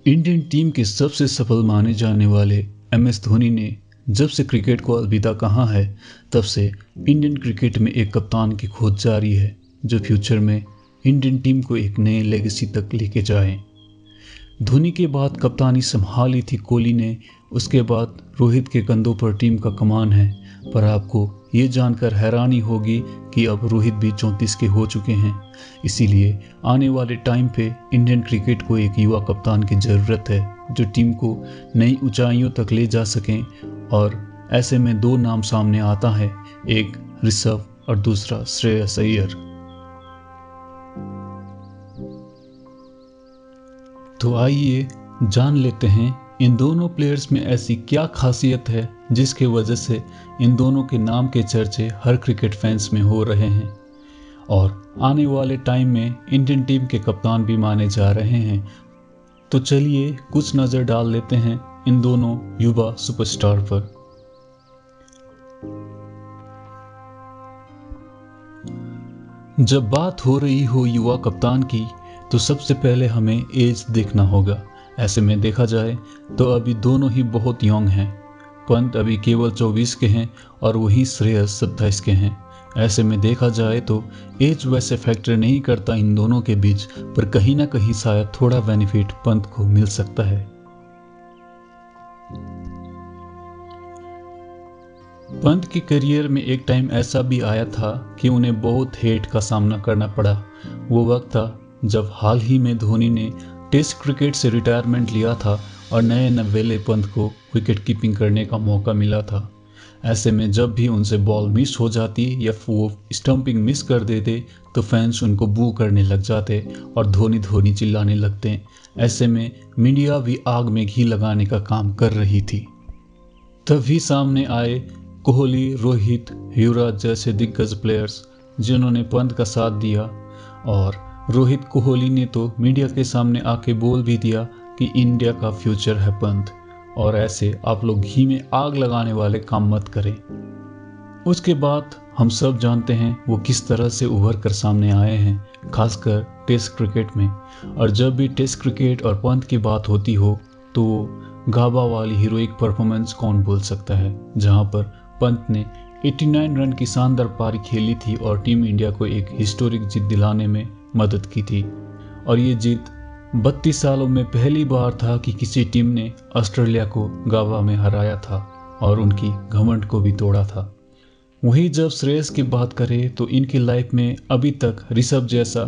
Indian team के सबसे सफल माने जाने वाले MS धोनी ने जब से क्रिकेट को अलविदा कहा है, तब से इंडियन क्रिकेट में एक कप्तान की खोज जारी है जो फ्यूचर में इंडियन टीम को एक नए लेगेसी तक लेके जाए। धोनी के बाद कप्तानी संभाली थी कोहली ने, उसके बाद रोहित के कंधों पर टीम का कमान है। पर आपको ये जानकर हैरानी होगी कि अब रोहित भी 34 के हो चुके हैं। इसीलिए आने वाले टाइम पे इंडियन क्रिकेट को एक युवा कप्तान की ज़रूरत है जो टीम को नई ऊंचाइयों तक ले जा सकें। और ऐसे में दो नाम सामने आता है, एक ऋषभ और दूसरा श्रेयस अय्यर। तो आइए जान लेते हैं इन दोनों प्लेयर्स में ऐसी क्या खासियत है जिसके वजह से इन दोनों के नाम के चर्चे हर क्रिकेट फैंस में हो रहे हैं और आने वाले टाइम में इंडियन टीम के कप्तान भी माने जा रहे हैं। तो चलिए कुछ नज़र डाल लेते हैं इन दोनों युवा सुपरस्टार पर। जब बात हो रही हो युवा कप्तान की तो सबसे पहले हमें एज देखना होगा। ऐसे में देखा जाए तो अभी दोनों ही बहुत यंग हैं। पंत अभी केवल 24 के हैं और वहीं श्रेयस 27 के हैं। ऐसे में देखा जाए तो एज वैसे फैक्टर नहीं करता इन दोनों के बीच, पर कहीं ना कहीं शायद थोड़ा बेनिफिट पंत को मिल सकता है। पंत के करियर में एक टाइम ऐसा भी आया था कि उन्हें बहुत हेट का सामना करना पड़ा। वो वक्त था जब हाल ही में धोनी ने टेस्ट क्रिकेट से रिटायरमेंट लिया था और नए नवेले पंत को विकेट कीपिंग करने का मौका मिला था। ऐसे में जब भी उनसे बॉल मिस हो जाती या वो स्टंपिंग मिस कर देते तो फैंस उनको बू करने लग जाते और धोनी धोनी चिल्लाने लगते। ऐसे में मीडिया भी आग में घी लगाने का काम कर रही थी। तभी सामने आए कोहली, रोहित, युवराज जैसे दिग्गज प्लेयर्स जिन्होंने पंत का साथ दिया। और रोहित, कोहली ने तो मीडिया के सामने आके बोल भी दिया कि इंडिया का फ्यूचर है पंत, और ऐसे आप लोग घी में आग लगाने वाले काम मत करें। उसके बाद हम सब जानते हैं वो किस तरह से उभर कर सामने आए हैं, खासकर टेस्ट क्रिकेट में। और जब भी टेस्ट क्रिकेट और पंत की बात होती हो तो गाबा वाली हीरोइक परफॉर्मेंस कौन भूल सकता है, जहां पर पंत ने 89 रन की शानदार पारी खेली थी और टीम इंडिया को एक हिस्टोरिक जीत दिलाने में मदद की थी। और ये जीत 32 सालों में पहली बार था कि किसी टीम ने ऑस्ट्रेलिया को गावा में हराया था और उनकी घमंड को भी तोड़ा था। वहीं जब श्रेयस की बात करें तो इनकी लाइफ में अभी तक ऋषभ जैसा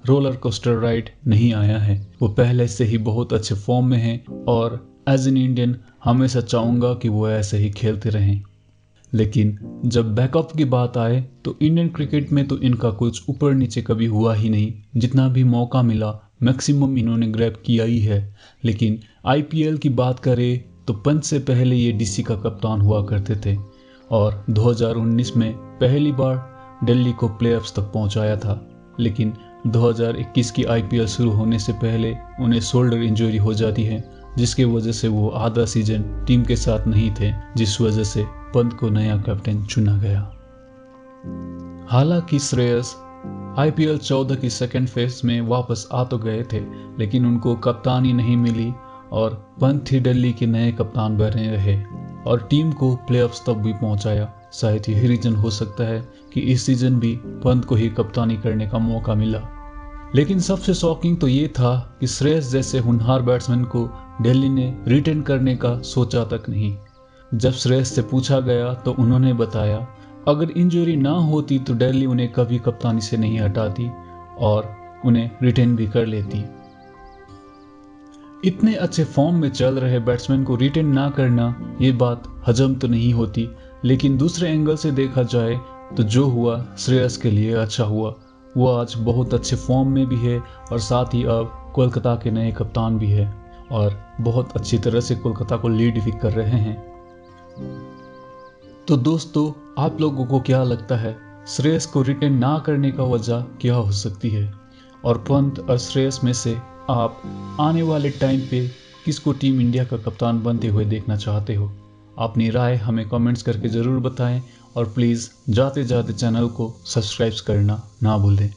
रोलर कोस्टर राइड नहीं आया है। वो पहले से ही बहुत अच्छे फॉर्म में हैं और एज एन इंडियन हमेशा चाहूँगा कि वो ऐसे ही खेलते रहें। लेकिन जब बैकअप की बात आए तो इंडियन क्रिकेट में तो इनका कुछ ऊपर नीचे कभी हुआ ही नहीं। जितना भी मौका मिला मैक्सिमम इन्होंने ग्रैब किया ही है। लेकिन IPL की बात करें तो पंत से पहले ये DC का कप्तान हुआ करते थे और 2019 में पहली बार दिल्ली को प्लेऑफ्स तक पहुंचाया था। लेकिन 2021 की IPL शुरू होने से पहले उन्हें शोल्डर इंजरी हो जाती है, जिसके वजह से वो आधा सीजन टीम के साथ नहीं थे, जिस वजह से पंत को नया कैप्टन चुना गया। हालांकि श्रेयस IPL 14 की सेकेंड फेज में वापस आ तो गए थे, लेकिन उनको कप्तानी नहीं मिली और पंत ही दिल्ली के नए कप्तान बने रहे और टीम को प्लेऑफ्स तक भी पहुंचाया। शायद यही रीजन हो सकता है कि इस सीजन भी पंत को ही कप्तानी करने का मौका मिला। लेकिन सबसे शॉकिंग तो ये था कि श्रेयस जैसे होनहार बैट्समैन को दिल्ली ने रिटेन करने का सोचा तक नहीं। जब श्रेयस से पूछा गया तो उन्होंने बताया अगर इंजरी ना होती तो दिल्ली उन्हें कभी कप्तानी से नहीं हटाती और उन्हें रिटेन भी कर लेती। इतने अच्छे फॉर्म में चल रहे बैट्समैन को रिटेन ना करना ये बात हजम तो नहीं होती। लेकिन दूसरे एंगल से देखा जाए तो जो हुआ श्रेयस के लिए अच्छा हुआ। वो आज बहुत अच्छे फॉर्म में भी है और साथ ही अब कोलकाता के नए कप्तान भी है और बहुत अच्छी तरह से कोलकाता को लीड भी कर रहे हैं। तो दोस्तों, आप लोगों को क्या लगता है श्रेयस को रिटेन ना करने का वजह क्या हो सकती है? और पंत और श्रेयस में से आप आने वाले टाइम पे किसको टीम इंडिया का कप्तान बनते हुए देखना चाहते हो? अपनी राय हमें कमेंट्स करके ज़रूर बताएं और प्लीज़ जाते जाते चैनल को सब्सक्राइब करना ना भूलें।